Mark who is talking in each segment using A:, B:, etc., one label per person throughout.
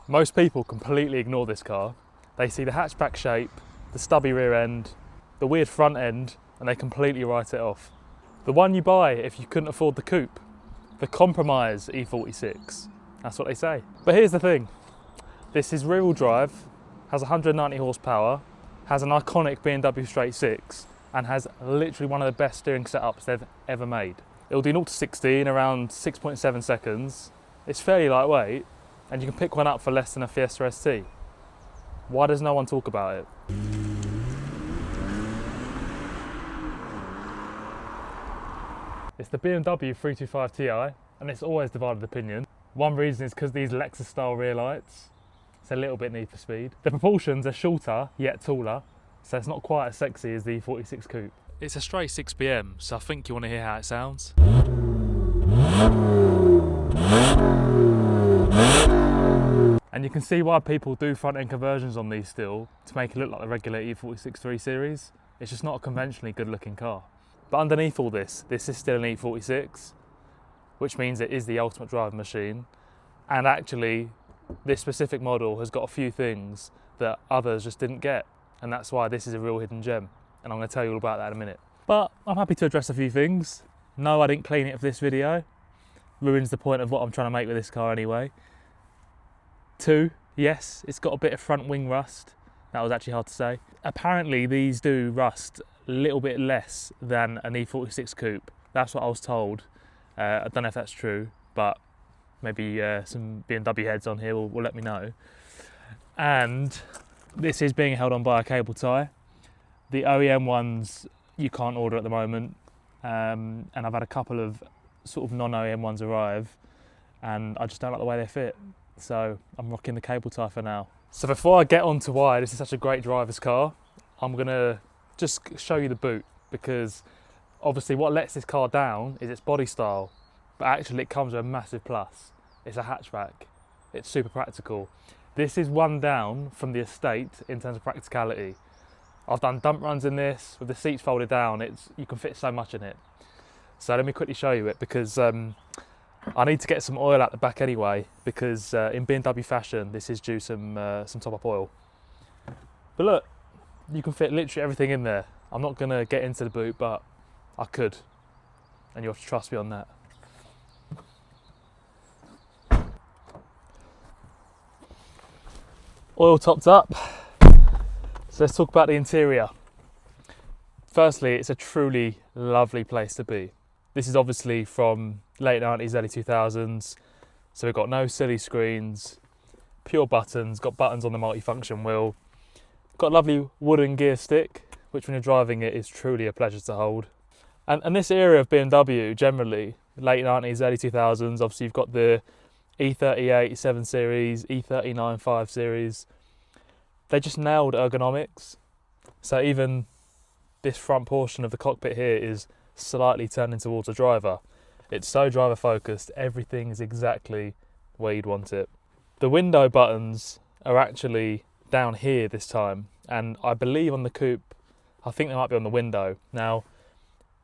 A: Most people completely ignore this car. They see the hatchback shape, the stubby rear end, the weird front end, and they completely write it off. The one you buy if you couldn't afford the coupe, the compromise E46, that's what they say. But here's the thing, this is rear-wheel drive, has 190 horsepower, has an iconic BMW straight six, and has literally one of the best steering setups they've ever made. It'll do 0 to 60 in around 6.7 seconds. It's fairly lightweight, and you can pick one up for less than a Fiesta ST. Why does no one talk about it? It's the BMW 325ti, and it's always divided opinion. One reason is because these Lexus style rear lights. It's a little bit Need for Speed. The proportions are shorter, yet taller, so it's not quite as sexy as the E46 coupe. It's a straight 6 PM, so I think you want to hear how it sounds. And you can see why people do front end conversions on these still, to make it look like the regular E46 3 Series. It's just not a conventionally good looking car. But underneath all this is still an E46, which means it is the ultimate driving machine. And actually, this specific model has got a few things that others just didn't get. And that's why this is a real hidden gem. And I'm going to tell you all about that in a minute. But I'm happy to address a few things. No, I didn't clean it for this video. Ruins the point of what I'm trying to make with this car anyway. 2, yes, it's got a bit of front wing rust. That was actually hard to say. Apparently these do rust a little bit less than an E46 coupe. That's what I was told. I don't know if that's true, but maybe some BMW heads on here will let me know. And this is being held on by a cable tie. The OEM ones you can't order at the moment, and I've had a couple of sort of non-OEM ones arrive, and I just don't like the way they fit. So I'm rocking the cable tie for now. So before I get on to why this is such a great driver's car, I'm gonna just show you the boot, because obviously what lets this car down is its body style, but actually it comes with a massive plus. It's a hatchback. It's super practical. This is one down from the estate in terms of practicality. I've done dump runs in this, with the seats folded down, you can fit so much in it. So let me quickly show you it, because I need to get some oil out the back anyway, because in BMW fashion, this is due some top-up oil. But look, you can fit literally everything in there. I'm not gonna get into the boot, but I could, and you have to trust me on that. Oil topped up. So let's talk about the interior. Firstly, it's a truly lovely place to be. This is obviously from late 90s, early 2000s. So we've got no silly screens, pure buttons, got buttons on the multifunction wheel. Got a lovely wooden gear stick, which when you're driving it is truly a pleasure to hold. And this era of BMW generally, late 90s, early 2000s, obviously you've got the E38 7 Series, E39 5 Series. They just nailed ergonomics. So even this front portion of the cockpit here is slightly turning towards the driver. It's so driver focused, everything is exactly where you'd want it. The window buttons are actually down here this time, and I believe on the coupe, I think they might be on the window. Now,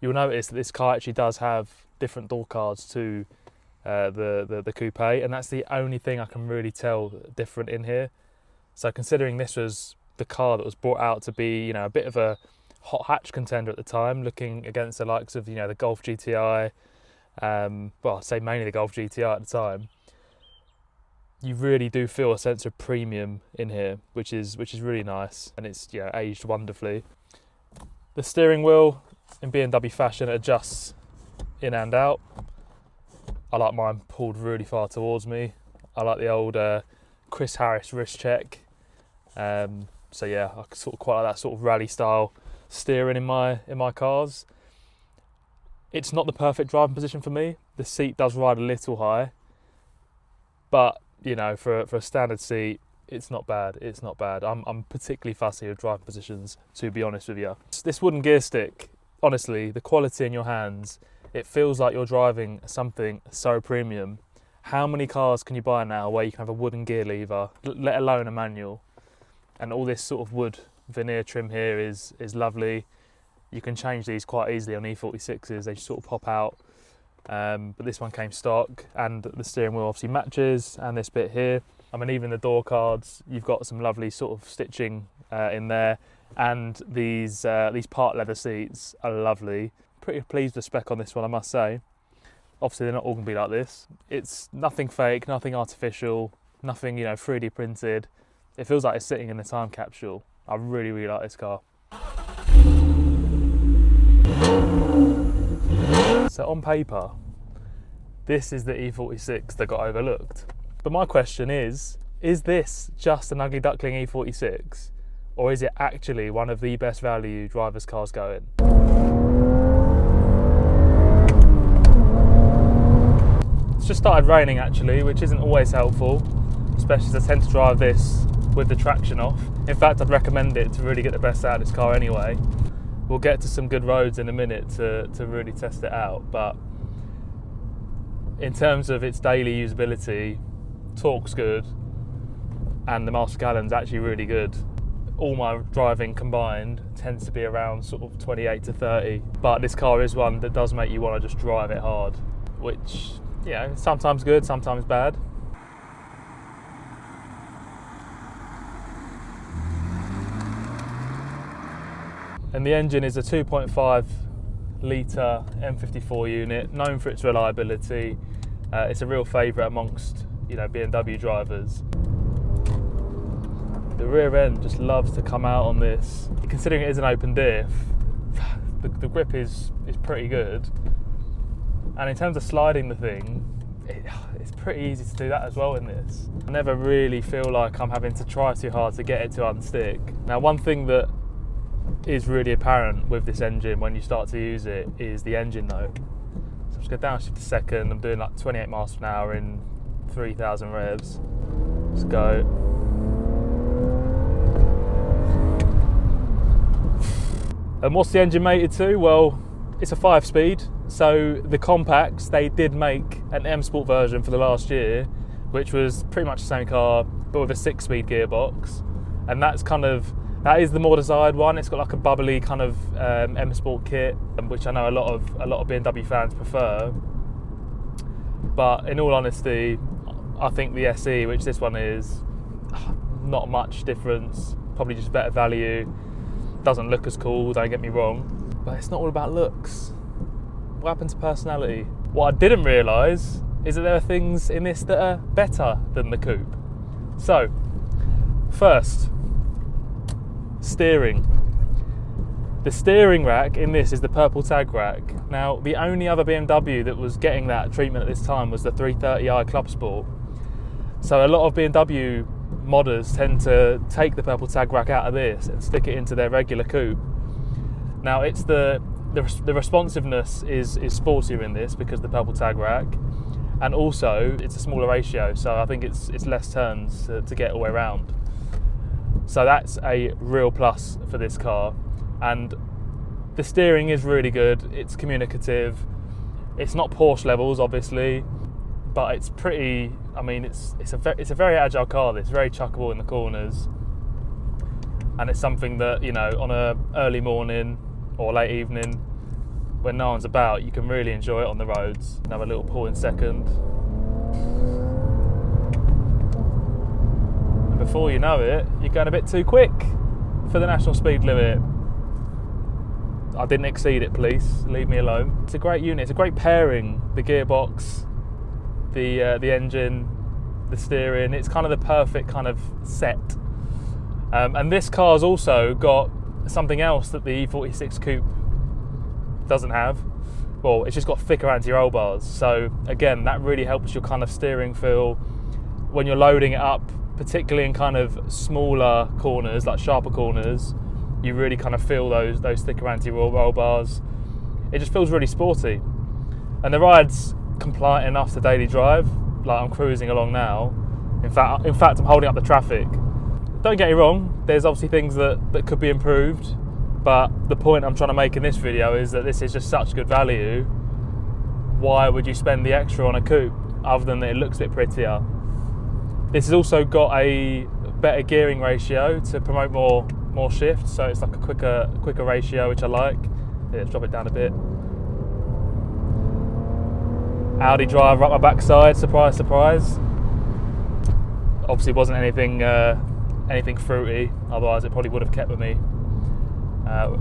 A: you'll notice that this car actually does have different door cards to the coupe, and that's the only thing I can really tell different in here. So considering this was the car that was brought out to be, a bit of a hot hatch contender at the time, looking against the likes of, the Golf GTI, well, I'd say mainly the Golf GTI at the time, you really do feel a sense of premium in here, which is really nice, and it's aged wonderfully. The steering wheel in BMW fashion adjusts in and out. I like mine pulled really far towards me. I like the old Chris Harris wrist check. So yeah, I sort of quite like that sort of rally style steering in my cars. It's not the perfect driving position for me. The seat does ride a little high, but for a standard seat, it's not bad. It's not bad. I'm particularly fussy with driving positions, to be honest with you. This wooden gear stick, honestly, the quality in your hands, it feels like you're driving something so premium. How many cars can you buy now where you can have a wooden gear lever, let alone a manual? And all this sort of wood veneer trim here is lovely. You can change these quite easily on E46s, they just sort of pop out. But this one came stock, and the steering wheel obviously matches, and this bit here. I mean, even the door cards, you've got some lovely sort of stitching in there, and these part leather seats are lovely. Pretty pleased with the spec on this one, I must say. Obviously, they're not all going to be like this. It's nothing fake, nothing artificial, nothing 3D printed. It feels like it's sitting in a time capsule. I really, really like this car. So on paper, this is the E46 that got overlooked. But my question is this just an ugly duckling E46? Or is it actually one of the best value driver's cars going? It's just started raining actually, which isn't always helpful, especially as I tend to drive this with the traction off. In fact, I'd recommend it to really get the best out of this car anyway. We'll get to some good roads in a minute to really test it out, but in terms of its daily usability, torque's good, and the miles per gallon's actually really good. All my driving combined tends to be around sort of 28 to 30, but this car is one that does make you want to just drive it hard, which, sometimes good, sometimes bad. And the engine is a 2.5 litre M54 unit, known for its reliability. It's a real favourite amongst BMW drivers. The rear end just loves to come out on this. Considering it is an open diff, the grip is pretty good. And in terms of sliding the thing, it's pretty easy to do that as well in this. I never really feel like I'm having to try too hard to get it to unstick. Now, one thing that is really apparent with this engine when you start to use it is the engine note. So I'm just going to downshift a second. I'm doing like 28 miles per hour in 3,000 revs. Let's go. And what's the engine mated to? Well, it's a 5-speed. So the compacts, they did make an M Sport version for the last year, which was pretty much the same car, but with a 6-speed gearbox. And that is the more desired one. It's got like a bubbly kind of M Sport kit, which I know a lot of BMW fans prefer. But in all honesty, I think the SE, which this one is, not much difference. Probably just better value. Doesn't look as cool, don't get me wrong. But it's not all about looks. What happened to personality? What I didn't realise is that there are things in this that are better than the coupe. So, first, steering. The steering rack in this is the purple tag rack. Now, the only other BMW that was getting that treatment at this time was the 325ti Clubsport. So a lot of BMW modders tend to take the purple tag rack out of this and stick it into their regular coupe. Now, it's the responsiveness is sportier in this because of the purple tag rack, and also it's a smaller ratio, so I think it's less turns to get all the way around. So that's a real plus for this car. And the steering is really good. It's communicative. It's not Porsche levels, obviously, but it's pretty. I mean, it's a very agile car. It's very chuckable in the corners, and it's something that on a early morning or late evening when no one's about, you can really enjoy it on the roads. Have a little pull in second. And before you know it, you're going a bit too quick for the national speed limit. I didn't exceed it, please. Leave me alone. It's a great unit. It's a great pairing. The gearbox, the engine, the steering. It's kind of the perfect kind of set. And this car's also got something else that the E46 Coupe doesn't have. Well, it's just got thicker anti-roll bars. So again, that really helps your kind of steering feel when you're loading it up, particularly in kind of smaller corners, like sharper corners. You really kind of feel those thicker anti-roll bars. It just feels really sporty. And the ride's compliant enough to daily drive. Like, I'm cruising along now. In fact, I'm holding up the traffic. Don't get me wrong, there's obviously things that could be improved, but the point I'm trying to make in this video is that this is just such good value. Why would you spend the extra on a coupe other than that it looks a bit prettier? This has also got a better gearing ratio to promote more shift, so it's like a quicker ratio, which I like. Let's drop it down a bit. Audi driver up my backside, surprise, surprise. Obviously wasn't anything fruity, otherwise it probably would have kept with me.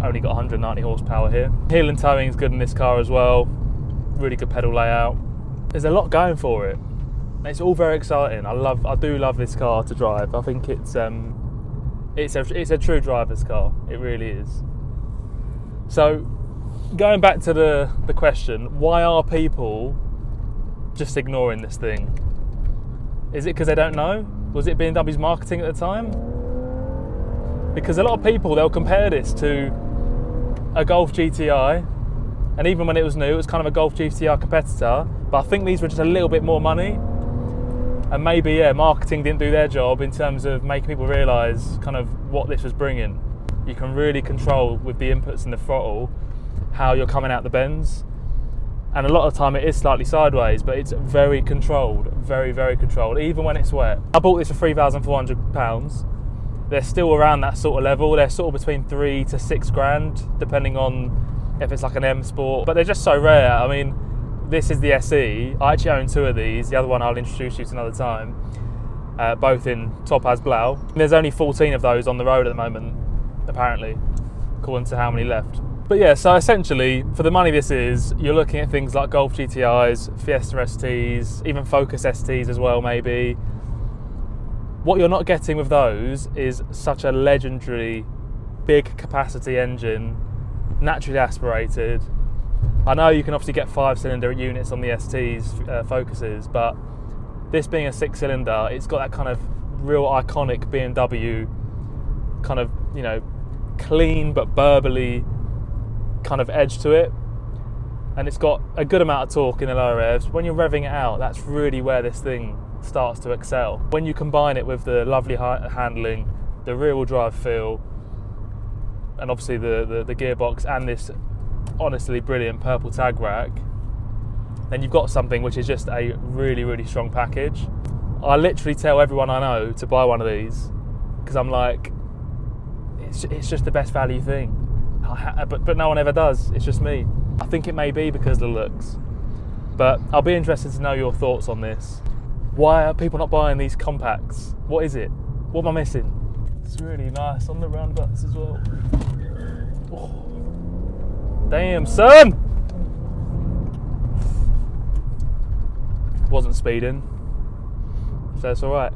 A: Only got 190 horsepower here. Heel and towing is good in this car as well. Really good pedal layout. There's a lot going for it. It's all very exciting. I do love this car to drive. I think it's a true driver's car. It really is. So going back to the question, why are people just ignoring this thing? Is it because they don't know? Was it BMW's marketing at the time? Because a lot of people, they'll compare this to a Golf GTI, and even when it was new, it was kind of a Golf GTI competitor, but I think these were just a little bit more money, and maybe, marketing didn't do their job in terms of making people realise kind of what this was bringing. You can really control with the inputs and the throttle how you're coming out the bends, and a lot of the time it is slightly sideways, but it's very controlled, very, very controlled, even when it's wet. I bought this for £3,400. They're still around that sort of level. They're sort of between 3 to 6 grand, depending on if it's like an M Sport, but they're just so rare. I mean, this is the SE. I actually own 2 of these. The other one I'll introduce you to another time, both in Topaz Blau. There's only 14 of those on the road at the moment, apparently, according to how many left. But yeah, so essentially, for the money this is, you're looking at things like Golf GTIs, Fiesta STs, even Focus STs as well, maybe. What you're not getting with those is such a legendary big capacity engine, naturally aspirated. I know you can obviously get 5-cylinder units on the STs, Focuses, but this being a 6-cylinder, it's got that kind of real iconic BMW kind of, clean but burbly kind of edge to it. And it's got a good amount of torque in the lower revs. When you're revving it out, that's really where this thing starts to excel. When you combine it with the lovely handling, the rear-wheel drive feel, and obviously the gearbox and this honestly brilliant purple tag rack, then you've got something which is just a really, really strong package. I literally tell everyone I know to buy one of these because I'm like, it's just the best value thing. But no one ever does. It's just me. I think it may be because of the looks, but I'll be interested to know your thoughts on this. Why are people not buying these compacts? What is it? What am I missing? It's really nice on the roundabouts as well. Oh. Damn, son! Wasn't speeding, so it's alright.